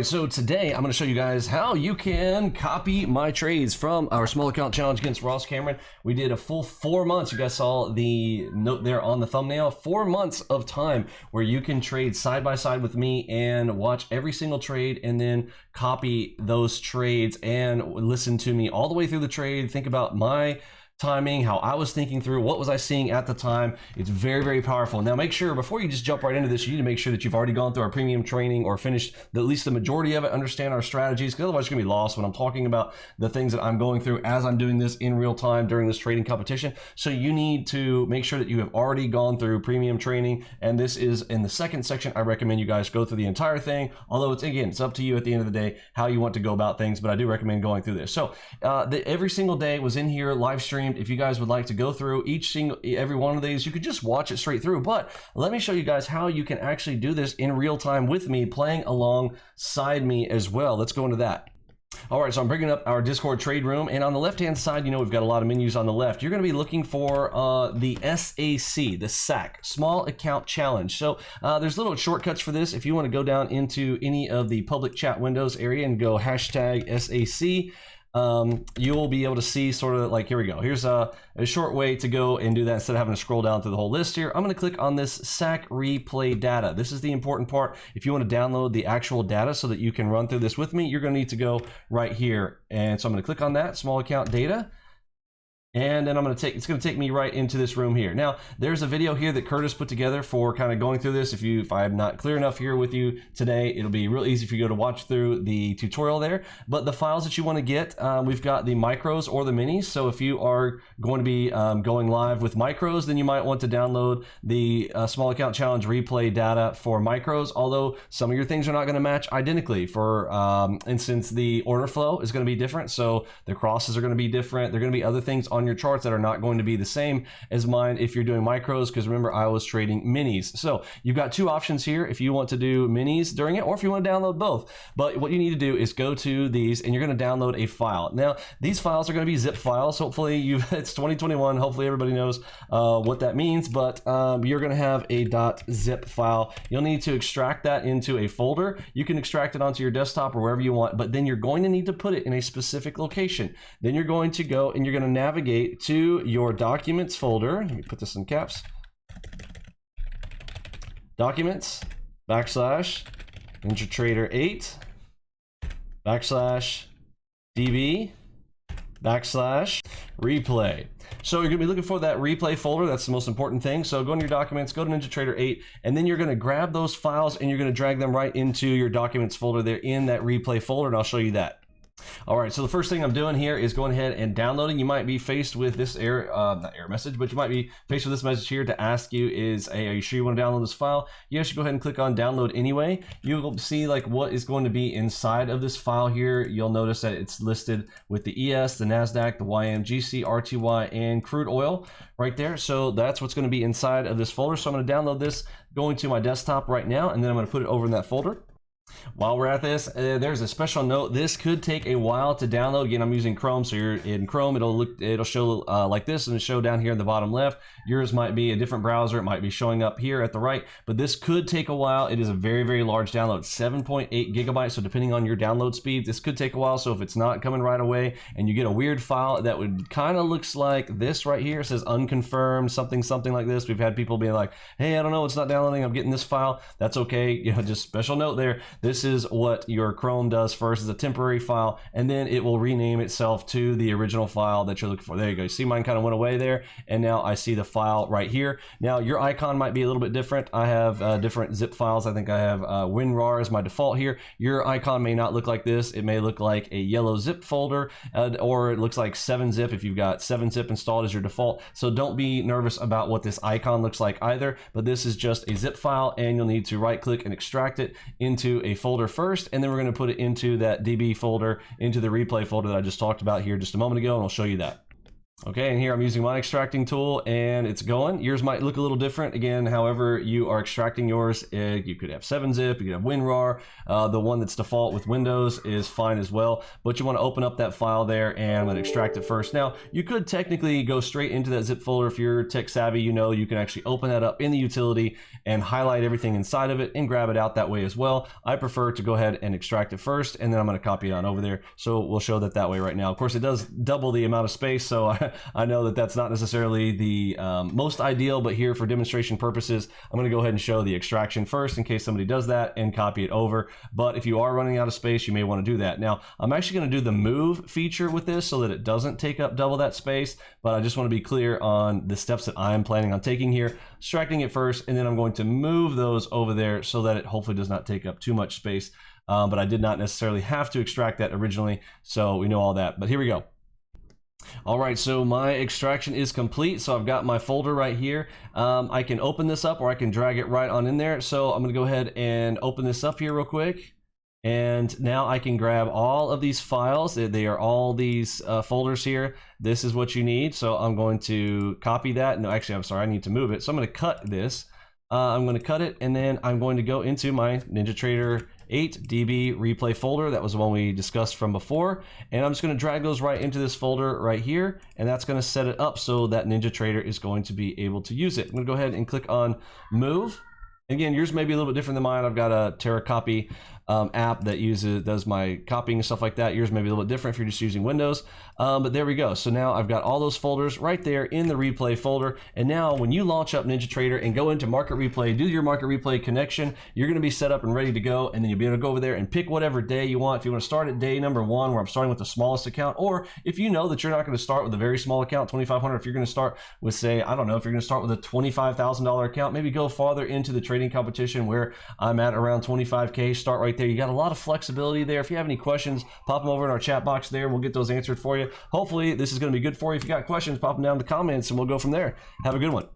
right, so today I'm going to show you guys how you can copy my trades from our small account challenge against Ross Cameron. We did a full 4 months. You guys saw the note there on the thumbnail. 4 months of time where you can trade side by side with me and watch every single trade and then copy those trades and listen to me all the way through the trade. Think about my timing, how I was thinking through, what was I seeing at the time. It's very, very powerful. Now make sure, before you just jump right into this, you need to make sure that you've already gone through our premium training or finished at least the majority of it, understand our strategies, because otherwise you're gonna be lost when I'm talking about the things that I'm going through as I'm doing this in real time during this trading competition. So you need to make sure that you have already gone through premium training, and this is in the second section. I recommend you guys go through the entire thing, although it's up to you at the end of the day how you want to go about things, but I do recommend going through this. So every single day was in here live streamed. If you guys would like to go through every one of these, you could just watch it straight through, but let me show you guys how you can actually do this in real time with me, playing alongside me as well. Let's go into that. All right, so I'm bringing up our Discord trade room, and on the left-hand side, you know, we've got a lot of menus on the left. You're going to be looking for the SAC, the SAC, Small Account Challenge. So there's little shortcuts for this. If you want to go down into any of the public chat windows area and go hashtag SAC, you'll be able to see sort of like, here we go. Here's a short way to go and do that instead of having to scroll down through the whole list here. I'm going to click on this SAC replay data. This is the important part. If you want to download the actual data so that you can run through this with me, you're going to need to go right here. And so I'm going to click on that small account data. And then it's going to take me right into this room here. Now, there's a video here that Curtis put together for kind of going through this. If I'm not clear enough here with you today, it'll be real easy for you to go to watch through the tutorial there. But the files that you want to get, we've got the micros or the minis. So if you are going to be going live with micros, then you might want to download the small account challenge replay data for micros, although some of your things are not going to match identically. For instance, the order flow is going to be different. So the crosses are going to be different. There are going to be other things on your charts that are not going to be the same as mine if you're doing micros, because remember, I was trading minis. So you've got two options here if you want to do minis during it, or if you want to download both. But what you need to do is go to these and you're going to download a file. Now these files are going to be zip files. Hopefully it's 2021, hopefully everybody knows what that means, but you're going to have a .zip file. You'll need to extract that into a folder. You can extract it onto your desktop or wherever you want, but then you're going to need to put it in a specific location. Then you're going to go and you're going to navigate to your documents folder. Let me put this in caps. Documents / NinjaTrader 8 / DB / replay. So you're going to be looking for that replay folder. That's the most important thing. So go into your documents, go to NinjaTrader 8, and then you're going to grab those files and you're going to drag them right into your documents folder there in that replay folder, and I'll show you that. All right, so the first thing I'm doing here is going ahead and downloading. You might be faced with this not error message, but you might be faced with this message here to ask you is, hey, are you sure you want to download this file? Yes, you go ahead and click on download anyway. You'll see like what is going to be inside of this file here. You'll notice that it's listed with the ES, the NASDAQ, the YM, GC, RTY, and crude oil right there. So that's what's going to be inside of this folder. So I'm going to download this, going to my desktop right now, and then I'm going to put it over in that folder. While we're at this, there's a special note. This could take a while to download. Again, I'm using Chrome, so you're in Chrome. It'll show like this, and it'll show down here in the bottom left. Yours might be a different browser. It might be showing up here at the right, but this could take a while. It is a very, very large download, 7.8 gigabytes. So depending on your download speed, this could take a while. So if it's not coming right away and you get a weird file that would kind of looks like this right here, it says unconfirmed, something like this. We've had people being like, hey, I don't know, it's not downloading. I'm getting this file. That's okay. You know, just special note there. This is what your Chrome does first, is a temporary file, and then it will rename itself to the original file that you're looking for. There you go. You see mine kind of went away there, and now I see the file right here. Now your icon might be a little bit different. I have different zip files. I think I have WinRAR as my default here. Your icon may not look like this. It may look like a yellow zip folder, or it looks like 7-zip if you've got 7-zip installed as your default. So don't be nervous about what this icon looks like either, but this is just a zip file, and you'll need to right click and extract it into a folder first, and then we're going to put it into that DB folder, into the replay folder that I just talked about here just a moment ago, and I'll show you that. Okay, and here I'm using my extracting tool and it's going. Yours might look a little different. Again, however you are extracting yours, you could have 7-zip, you could have WinRAR. The one that's default with Windows is fine as well, but you want to open up that file there and I'm going to extract it first. Now, you could technically go straight into that zip folder. If you're tech savvy, you know you can actually open that up in the utility and highlight everything inside of it and grab it out that way as well. I prefer to go ahead and extract it first and then I'm going to copy it on over there. So we'll show that way right now. Of course, it does double the amount of space, so I know that that's not necessarily the most ideal, but here for demonstration purposes, I'm going to go ahead and show the extraction first in case somebody does that and copy it over. But if you are running out of space, you may want to do that. Now, I'm actually going to do the move feature with this so that it doesn't take up double that space, but I just want to be clear on the steps that I'm planning on taking here, extracting it first, and then I'm going to move those over there so that it hopefully does not take up too much space. But I did not necessarily have to extract that originally, so we know all that. But here we go. All right, so my extraction is complete. So I've got my folder right here. I can open this up or I can drag it right on in there. So I'm gonna go ahead and open this up here real quick. And now I can grab all of these files. They are all these folders here. This is what you need. So I'm going to copy that. No, actually, I'm sorry, I need to move it. So I'm gonna cut this. I'm going to cut it and then I'm going to go into my NinjaTrader 8 DB replay folder. That was the one we discussed from before. And I'm just going to drag those right into this folder right here. And that's going to set it up so that NinjaTrader is going to be able to use it. I'm going to go ahead and click on move. Again, yours may be a little bit different than mine. I've got a TerraCopy app that does my copying and stuff like that. Yours may be a little bit different if you're just using Windows. But there we go. So now I've got all those folders right there in the replay folder. And now when you launch up NinjaTrader and go into Market Replay, do your Market Replay connection, you're going to be set up and ready to go. And then you'll be able to go over there and pick whatever day you want. If you want to start at day number 1, where I'm starting with the smallest account, or if you know that you're not going to start with a very small account, 2,500, if you're going to start with, say, I don't know, if you're going to start with a $25,000 account, maybe go farther into the trading competition where I'm at around 25K, start right there. You got a lot of flexibility there. If you have any questions, pop them over in our chat box there. We'll get those answered for you. Hopefully this is going to be good for you. If you got questions, pop them down in the comments and we'll go from there. Have a good one.